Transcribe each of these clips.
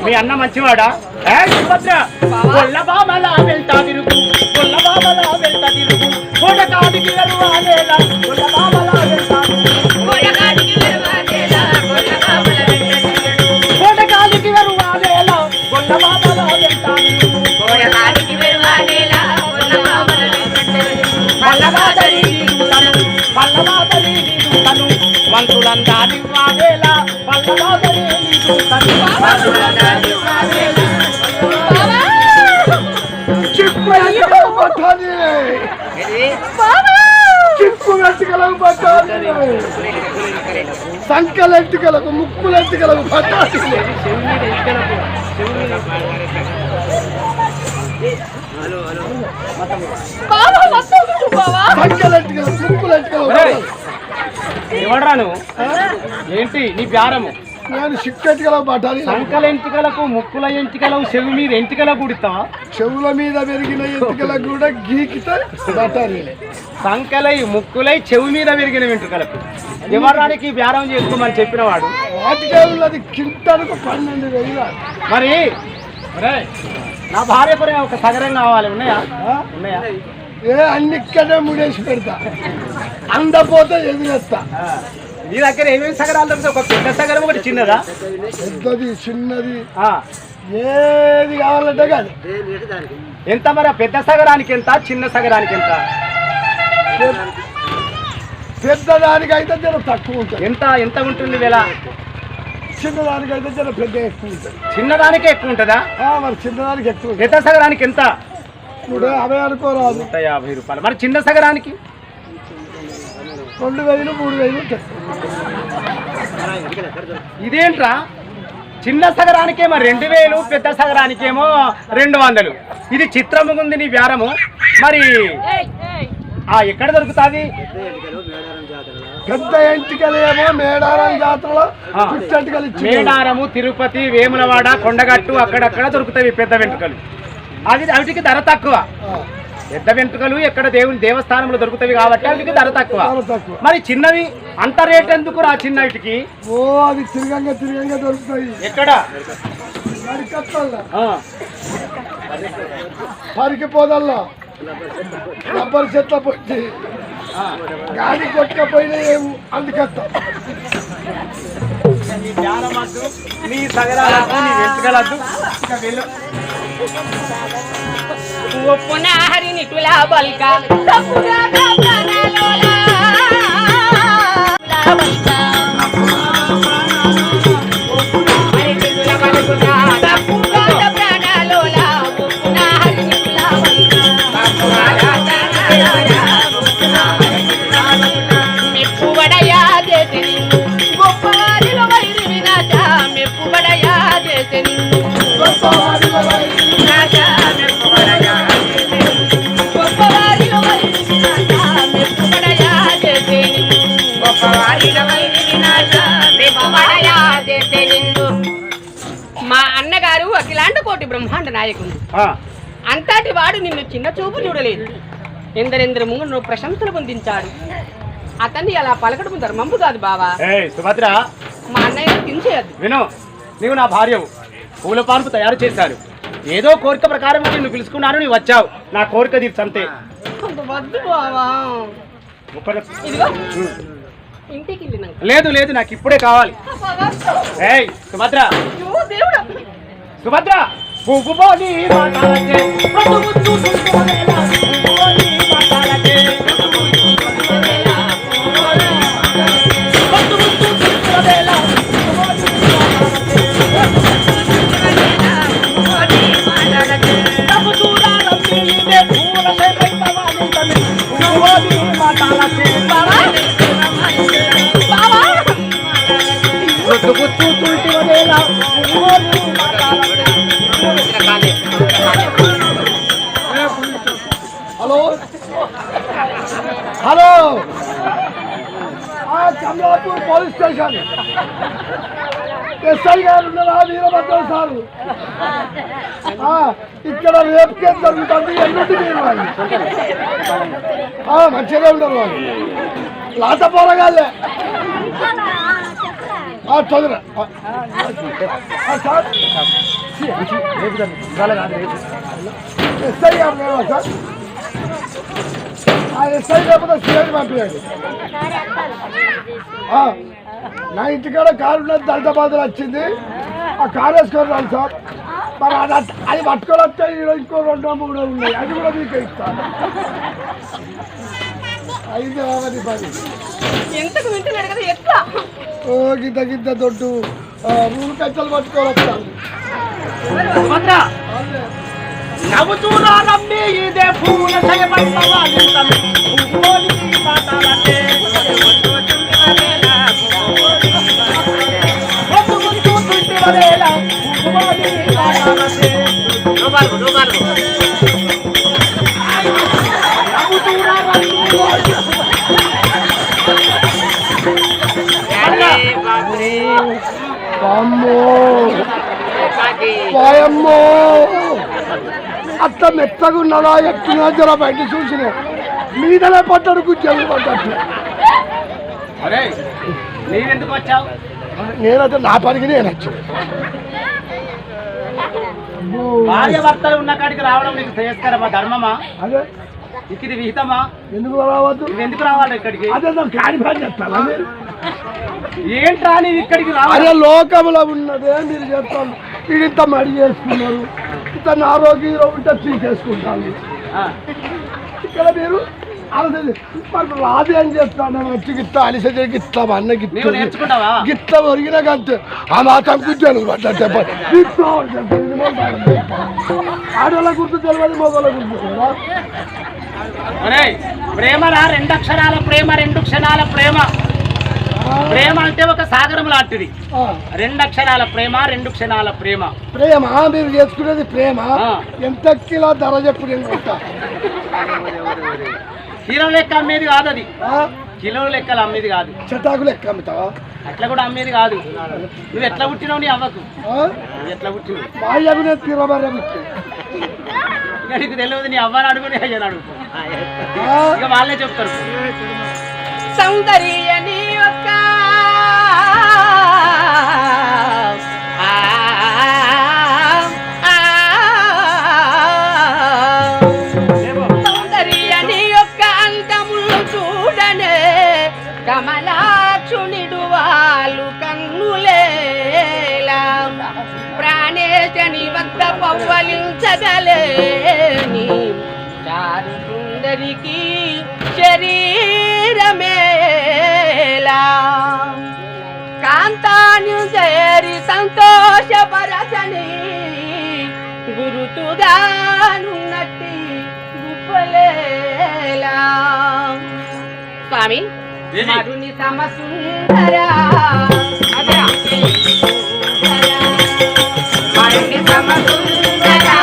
మీ అన్న మంచివాడా? కొల్ల బాబలా వెళ్తా తిరుగు, కొల్ల బాబలా వెళ్తా తిరుగు, కొడకాడికి వెరువాలేలా, కొల్ల బాబలా వెళ్తా కొడకాడికి వెరువాలేలా, కొల్ల బాబలా వెళ్తా కొడకాడికి వెరువాలేలా, కొల్ల బాబలా వెళ్తా కొడకాడికి వెరువాలేలా, కొల్ల బాబలా వెళ్తా పల్లవాదరి నీదుతను, పల్లవాదరి నీదుతను, వంతులందాని వావేలా, పల్లవాదరి నీదుతను, వంతులందాని వావేలా. సంకలెంటికలకు ముక్కులెంటికలకు పట్టాలి. ఎవడరా నువ్వు? ఏంటి నీ ప్యారము? నేను సిక్కెంటికలకు పట్టాలి. సంకల ఎంటికలకు, ముక్కుల ఎంటికలకు, చెవి మీద ఎంటికలకు కుడతావా? చెవుల మీద పెరిగిన ఎంటికలకు కూడా గీకితే పట్టాలి. సంకలై, ముక్కులై, చెవి మీద పెరిగిన వెంట్రుకలకు ఎవరానికి వ్యాయామం చేసుకోమని చెప్పిన వాడు. వాటికే ఉన్నది కింటకు 12,000. మరి నా భార్య కూడా ఒక సగరం కావాలి. ఉన్నాయా? ఉన్నాయా? అన్ని ఇక్కడే ముడేసి పెడతా, అందపోతే ఎదురేస్తా. నీ దగ్గర ఏమేమి సగరాలు దొరుకుతాయి? ఒక పెద్ద సగరం, ఒకటి చిన్నదా? పెద్దది, చిన్నది, ఏది కావాలంటే కాదు. ఎంత మరి? పెద్ద సగరానికి ఎంత, చిన్న సగరానికి ఎంత? పెద్దదానికైతే జర తక్కువ ఉంటుంది. ఎంత ఎంత ఉంటుంది వేళ? చిన్నదానికైతే జర పెద్ద ఎక్కువ ఉంటుంది. చిన్నదానికే ఎక్కువ ఉంటుందా? మరి చిన్నదానికి ఎక్కువ. పెద్ద సగరానికి ఎంత? 150 అనుకోరాదు. 150 రూపాయలు. మరి చిన్న సగరానికి 2,000, 3,000 ఉంటుంది. ఇదేంట్రా? చిన్న సగరానికేమో 2,000, పెద్ద సగరానికేమో 200. ఇది చిత్రముగా ఉంది నీ వ్యారము. మరి ఎక్కడ దొరుకుతుంది? పెద్ద ఎంటికలేమో మేడారం జాతరలో, మేడారము, తిరుపతి, వేములవాడ, కొండగట్టు అక్కడక్కడ దొరుకుతాయి పెద్ద వెంట్రుకలు. వాటికి ధర తక్కువ. పెద్ద వెంట్రుకలు ఎక్కడ దేవుని దేవస్థానంలో దొరుకుతాయి కాబట్టి వాటికి ధర తక్కువ. మరి చిన్నవి అంత రేట్ ఎందుకు రా? చిన్నవిటికి అవి తిరగంగా దొరుకుతాయి. ఎక్కడ? పరికిపోదల్లా రబ్బర్ చెట్ల పొచ్చి గాడి కొట్టకపోయినా ఏము అందుకత్తా. నీ సగరాలకు, నీ వెంట్రుకలద్దు. ఇక వెళ్ళు. ఒప్పున హరిని తులా బల్క మెప్పుబడయా చేసి గొప్పవారిలో వైరి వినాశ, మెప్పుబడయా చేసి మా అన్నగారు అఖిలాండ కోటి బ్రహ్మాండ నాయకుడు. అంతటి వాడు నిన్ను చిన్న చూపు చూడలేదు. ఎందరెందరు ముందు నువ్వు ప్రశంసలు పొందించాడు. అతన్ని అలా పలకడం ధర్మంపు కాదు బావా. సుభద్ర, మా అన్నయ్య తించేయద్దు. విను, నీవు నా భార్యవు. పూల పాన్పు తయారు చేశారు. ఏదో కోరిక ప్రకారం నిన్ను పిలుచుకున్నాను, నీవు వచ్చావు. నా కోరిక తీర్చంతే. వద్దు బావా. ఇదిగో ఇంటికి లేదు లేదు, నాకు ఇప్పుడే కావాలి. Subhadra, Subhadra, hello hello, Kamalapur police station SI గారు ఉన్నారా? వీరభద్ర సారు, ఇక్కడ రేపు కేసు జరుగుతుంది. ఎన్నుంటి మీరు వాళ్ళు మంచిగా ఉండరు. వాళ్ళు లాట పోరగాళ్ళే. చదువురా సార్ ఎస్ఐ గారు లేవా సార్? ఆ ఎస్ఐ లేకపోతే సిఐని పంపించండి. నా ఇంటికాడ కారు ఉన్నది దళితాబాద్లో వచ్చింది. ఆ కారు వేసుకొని రాను సార్. మరి అది పట్టుకొని వస్తే ఇంకో 2-3 ఉన్నాయి. అది కూడా మీకు ఇస్తాను. 5 10 ఎంతకు వింటున్నాడు కదా ఎట్లా గిద్ద దొడ్డు రూలు కచ్చలు పట్టుకొని వస్తాను. నవ్వుతూరా నమ్మి ఇదే పూల పాయమ్మో అట్లా మెత్తగా ఉన్నదా ఎట్లా జర బయట చూసిన మీదనే పడ్డాడు గుజ్జలు పడ్డట్టు. అరే నీవెందుకు వచ్చావు? నేనైతే నా పనికి నేను వచ్చాను. భార్య భర్తలు ఉన్న కాడికి రావడం నీకు శ్రేయస్కరమా, ధర్మమా? అదే ఇది విహితమా? ఎందుకు రావద్దు? ఎందుకు రావాలి ఇక్కడికి? అదే క్లారిఫై చేస్తాను. ఏంట్రా నీవు ఇక్కడికి రావాలి? అదే లోకంలో ఉన్నదే మీరు చెప్తాను. ఇంత మడి చేసుకున్నారు, ఇంత ఆరోగ్యం ఉంటే తీసేసుకుంటాను. ఇక్కడ మీరు మరి రాదు అని చెప్తాను. వచ్చి గిట్ట అలిసే గిట్ల అన్న గిట్ల ఒరిగినా కంటే ఆ మాత్రం కూర్చోను పడ్డట్టే ఆడవాళ్ళ గుర్తు తెలియదు, మగవాళ్ళ గుర్తు తెలియదా? ప్రేమరా 2 అక్షరాల ప్రేమ, 2 క్షణాల ప్రేమ. ప్రేమ అంటే ఒక సాగరం లాంటిది. 2 అక్షరాల ప్రేమ, 2 క్షణాల ప్రేమ. ప్రేమ మీరు చేసుకునేది ప్రేమ. ఎంత కిలో ధర చెప్పు? కిలో లెక్క అమ్మేది కాదు అది. కిలో లెక్కలు అమ్మేది కాదు. చెటాకు లెక్క అమ్ముతావా? అట్లా కూడా అమ్మేది కాదు. నువ్వు ఎట్లా పుట్టినావు? నీ అవ్వకు ఎట్లా పుట్టినావు? బాగా తీరబర్ర ఇక నీకు తెలియదు. నీ అవ్వని అడుగునే అయ్యాను అడుగు. ఇక వాళ్ళే చెప్తారు. సౌందర్యని యొక్క సౌందర్యని యొక్క అంతములు చూడనే కమలాక్షునిడు వాళ్ళు కన్నులేలా ప్రాణేశని వద్ద పవ్వలించగలేని చారు సుందరికి శరీరమేలా కాంతాను చేరి సంతోషపరచని గురుతుగానున్నట్టి గుప్పలేలా. స్వామి మరుని సమసుందరా మరుని సమసుందరా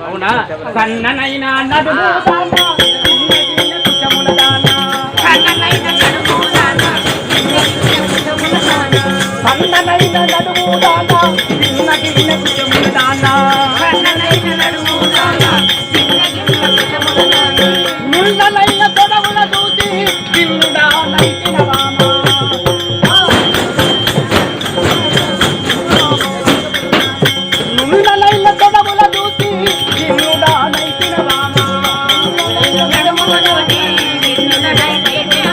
అవునా? సన్ననైన నడుము నున్నలైన తొడవుల చూసి పిల్లుడా నైతిన వామ. నున్నలైన తొడవుల చూసి పిల్లుడా నైతిన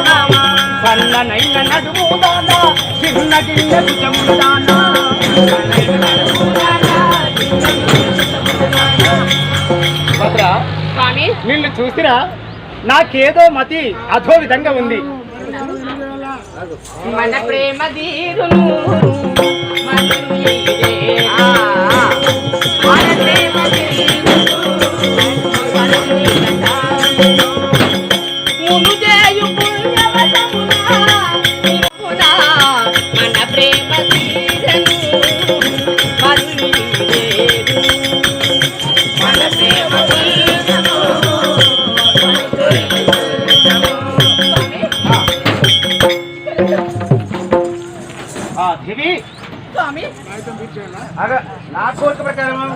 వామ. సన్ననైన నడుము గిన్నె భుజముల దానా భద్రా, స్వామి నిన్ను చూసిరా నాకేదో మతి అధో విధంగా ఉంది. మన ప్రేమ తీరును మధురు నీరే. మన ప్రేమ తీరును మధురు నీరట. మును చేయు పుణ్యవతమున నిపుణా. మన ప్రేమ తీరును మధురు నీరే. మన ప్రేమ తీరును దేవి స్వామి నా కోరిక ప్రకారం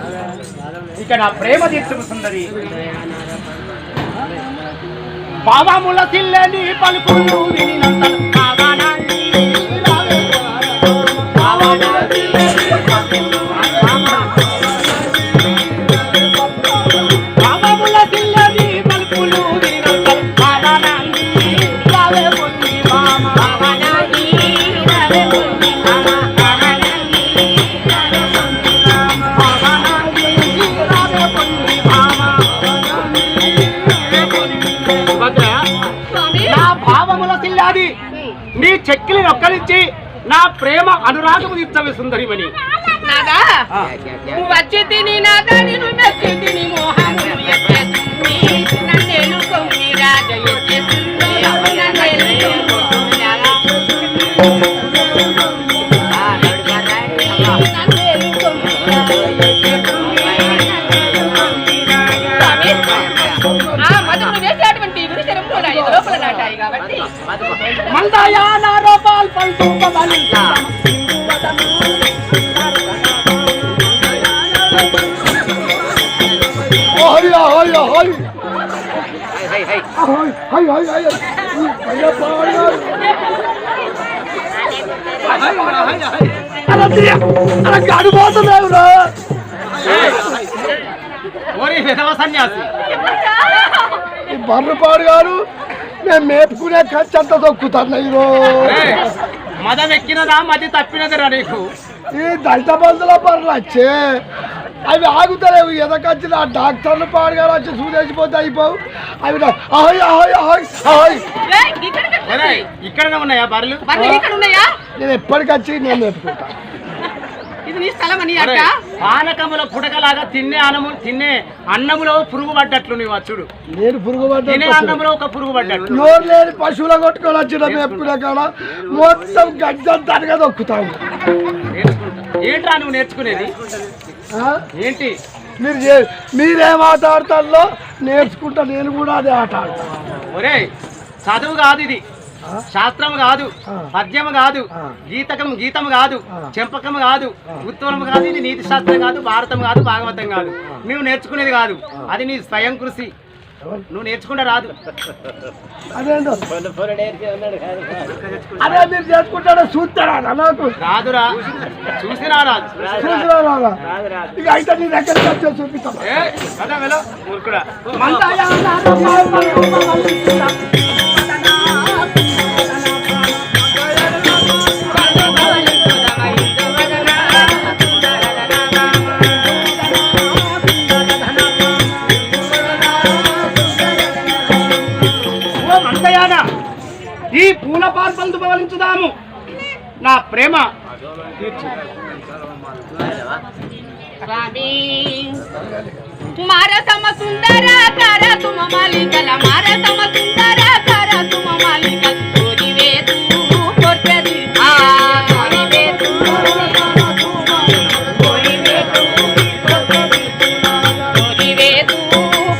ఇక నా ప్రేమ తీర్చుకు సుందరి బాబాముల తిల్లని పలుకులు వినినంత బాబాముల తిల్లని పలుకులు వినినంత నీ చెక్కిలి నొక్కలించి నా ప్రేమ అనురాగము తీర్చవే సుందరిమణి. నాదా వచ్చి తిని నాదా నిన్ను మెచ్చి తిని మోహము ఎచ్చేస్తుంది. నన్నేలు కొమ్మి రాజ ఎచ్చేస్తుంది. నన్నేలు కొమ్మి రాజ నన్నేలు కొమ్మి మధువులు వేసేటువంటి గురి శరంలో ఐదు లోపల నాటాయి కాబట్టి మందయాన రూపాల్ పంటు బలించ హాయ్ హాయ్ హాయ్ హాయ్ హాయ్ హాయ్ అయ్యా పాడు అలా గడిపోతున్నావురా. ఓరి విధవ సన్యాసి, ఈ బర్రపాడు గారు మేము మేపుకునే ఖర్చు అంతా తొక్కుతున్నాయి. మదం ఎక్కినదా మధ్య తప్పినదిరా నీకు. ఈ దళిత బంధుల బర్రెలు వచ్చే అవి ఆగుతలేవు. ఎదకొచ్చిన ఆ డాక్టర్లు పాడుగారు వచ్చి చూసేసిపోతే అయిపోవు అవి. అహయ్ అహయ్ అహయ్ అహయ్ ఇక్కడనే ఉన్నాయా బర్రెలు? ఇక్కడ ఉన్నాయా? నేను ఎప్పటికొచ్చి నేను మేపుకుంటా. ఇది నీ స్థలం అని అక్క. పానకముల పుడకలాగా తిన్నే అన్నములో పురుగు పడ్డట్లు నీవు వచ్చుడు. నేను పురుగు తినే అన్నంలో ఒక పురుగు పడ్డట్లు. నోరు లేని పశువుల కొట్టుకొని వచ్చిన మేపుకునే కాడ మొత్తం గడ్డంతగా దొక్కుతాము. ఏంట్రా నువ్వు నేర్చుకునేది ఏంటి? మీరేం ఆట ఆడతారో నేర్చుకుంటా, నేను కూడా అదే ఆట ఆడతా. ఒరే చదువు కాదు ఇది, శాస్త్రం కాదు, పద్యము కాదు, గీతము కాదు, చెంపకము కాదు, ఉత్తరము కాదు. ఇది నీతి శాస్త్రం కాదు, భారతం కాదు, భాగవతం కాదు. నువ్వు నేర్చుకునేది కాదు, అది నీ స్వయం కృషి. నువ్వు నేర్చుకుంటే రాదు. అదేంటో అదే మీరు చేసుకుంటారో చూస్తారా నాకు రాదురా. చూసిరా రాదు. చూసిరా ఇక అయితే నీ దగ్గరికి వచ్చే చూపిస్తాను. ఈ పూల పార్పందు పవలించుదాము, నా ప్రేమ తీర్చు. స్వామి మారతమ సుందర కర తుమ మాలికల మారతమ సుందర కర తుమ మాలికల కోరివేదు కొట్టది కోరివేదు కోరివేదు కోరివేదు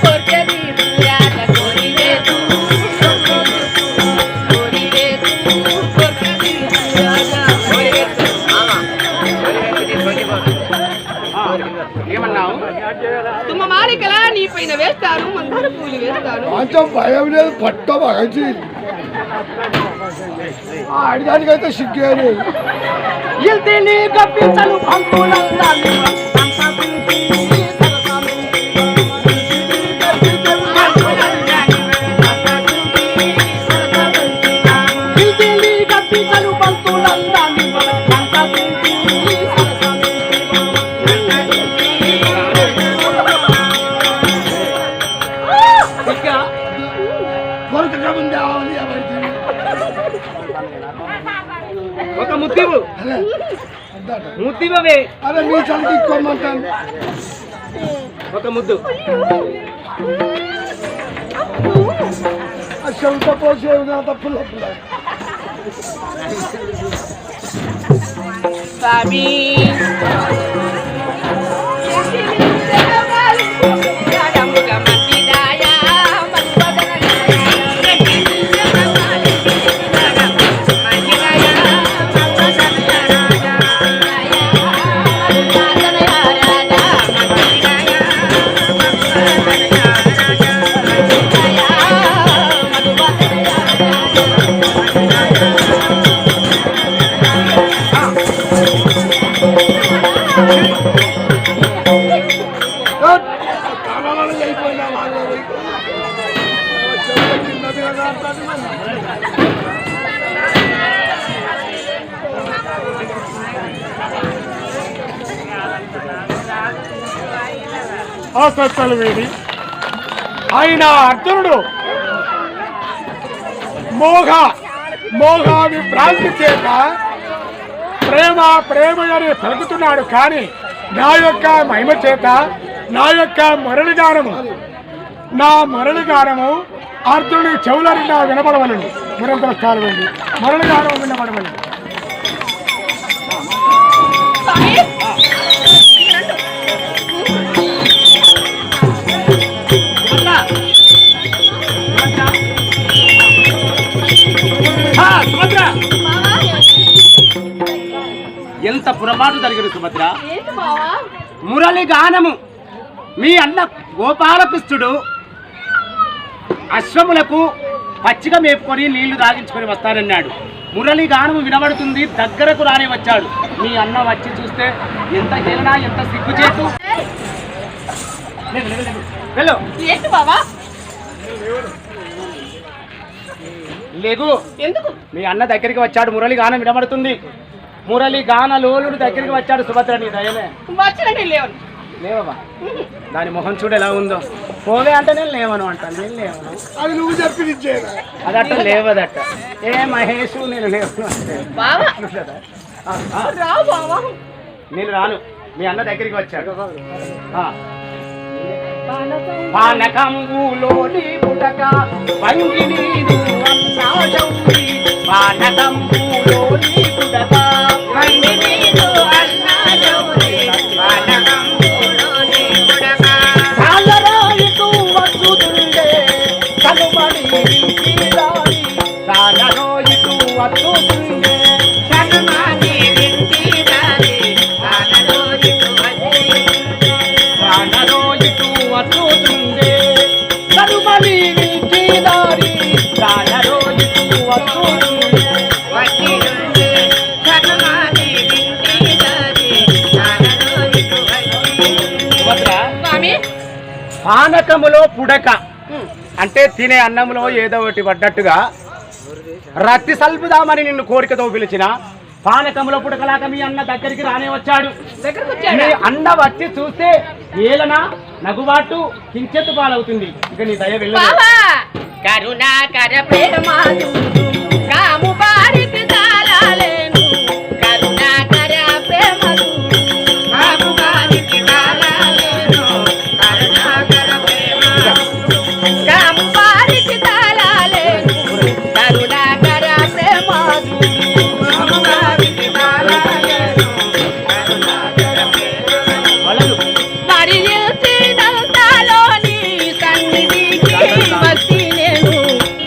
కొట్టది రాజ కోరివేదు ఏమన్నావు? తుమ్మ మాలికల నీ పైన వేస్తాను, మందార పూలు వేస్తాను. కొంచెం భయం లేదు, పట్ట బాగా ఆడదానికైతే సిగ్గేది. ఇల్తిని గప్పించను పంపులందాలి ఇల్తిని గప్పించను పంపులందాలి ముద్దివే అరే మీ చలికి ఇక్కోమంటాను. ఒక ముద్దు. ఆ చెవిట పోసే తప్పుల స్వామి ఆసత్తలు వీడి ఆయన అర్జునుడు మోహ విభ్రాంతి చేత ప్రేమ అని పలుకుతున్నాడు. కానీ నా యొక్క మహిమ చేత నా యొక్క మరళిగానము అర్జునుడి చెవులని నా వినపడవలండి. నిరంతర స్థానం అండి మరళిగానం వినపడవలండి. ఎంత పురపాటు జరిగింది సుభద్ర. మురళి గానము మీ అన్న గోపాలకృష్ణుడు అశ్వములకు పచ్చిక మేపుకొని నీళ్లు తాగించుకొని వస్తానన్నాడు. మురళి గానము వినబడుతుంది, దగ్గరకు రాని వచ్చాడు. మీ అన్న వచ్చి చూస్తే ఎంత హేళన, ఎంత సిగ్గుచేటు. వెళ్ళు. లేగు. ఎందుకు? మీ అన్న దగ్గరికి వచ్చాడు, మురళి గానం వినబడుతుంది. మురళి గాన లోలుడు దగ్గరికి వచ్చాడు. సుభద్ర నీ దయలే లేవా? దాని మొహం చూడు ఎలా ఉందో. పోవే అంటే నేను లేవను అంటాను. నేను లేవను, అది నువ్వు చెప్పి అదట్ట లేవదట. ఏ మహేష్ నేను లేవను అంటే నేను రాను. మీ అన్న దగ్గరికి వచ్చాడు. పానకంబులోని పుటక వంగి నీదు అన్నాజౌరి. పానకంబులోని పుటక వంగి నీదు అన్నాజౌరి. పానకంబులోని పుటక సాలరాయితూ వస్తుతుండే కనుమని వింటిదారి. సాలరాయితూ వస్తుతుండే కనుమని వింటిదారి. సాలరాయితూ వస్తుతుండే కనుమని వింటిదారి. సాలరాయితూ వస్తుతుండే పానకములో పుడక అంటే తినే అన్నంలో ఏదో ఒకటి పడ్డట్టుగా రత్తి సల్పుదామని నిన్ను కోరికతో పిలిచిన పానకములో పుడకలాగా మీ అన్న దగ్గరికి రానే వచ్చాడు. మీ అన్న వచ్చి చూస్తే ఏలన నగుబాటు కించెత్తు పాలవుతుంది. ఇక నీ దయ వెళ్ళదు. కరుణాకర ప్రేమాదు కాము బారికి తాళాలేను. కరుణాకర ప్రేమదు కాము బారికి తాళాలేను. కరుణాకర ప్రేమదు కాము బారికి తాళాలేను. కరుణాకర ప్రేమదు కాము బారికి తాళాలేను. కరుణాకర ప్రేమదు మరి సన్నిధికి భక్తి నేను.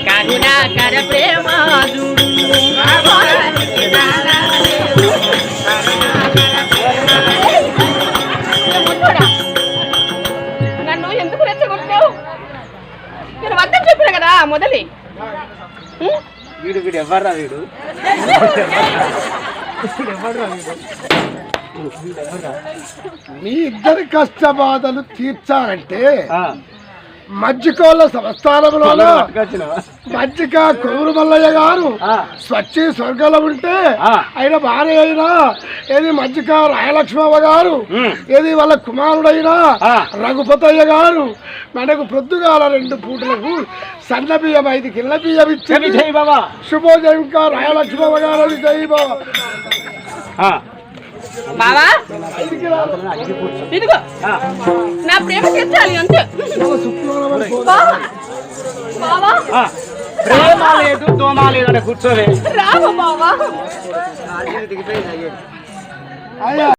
కరుణాకర ప్రేమాదు నన్ను ఎందుకు రెచ్చగొట్టావు? నేను వద్దని చెప్పిన కదా మొదలి. వీడు ఎవర్రా? వీడు ఎవర్రా? మీ ఇద్దరి కష్ట బాధలు తీర్చాలంటే మజ్జికోళ్ళ సంస్థానంలో మజ్జిక కొవ్వూరు మల్లయ్య గారు స్వచ్ఛ స్వర్గంలో ఉంటే ఆయన భార్య అయినా ఏది మజ్జిక రాయలక్ష్మవ్వ గారు, ఏది వాళ్ళ కుమారుడైనా రఘుపతయ్య గారు మనకు పొద్దుగాల 2 పూటలకు సన్న బియ్యం 5 కిల్ల బియ్యం ఇచ్చి శుభోదయం రాయలక్ష్మవ్వ గారు జై బాబా. బావా ఇదిగో ఆ, నా ప్రేమ తెచ్చాలి అంతే బావా బావా ఆ. ప్రేమ లేదు దోమ లేదు అని కూర్చోవే రామ బావా అయ్యా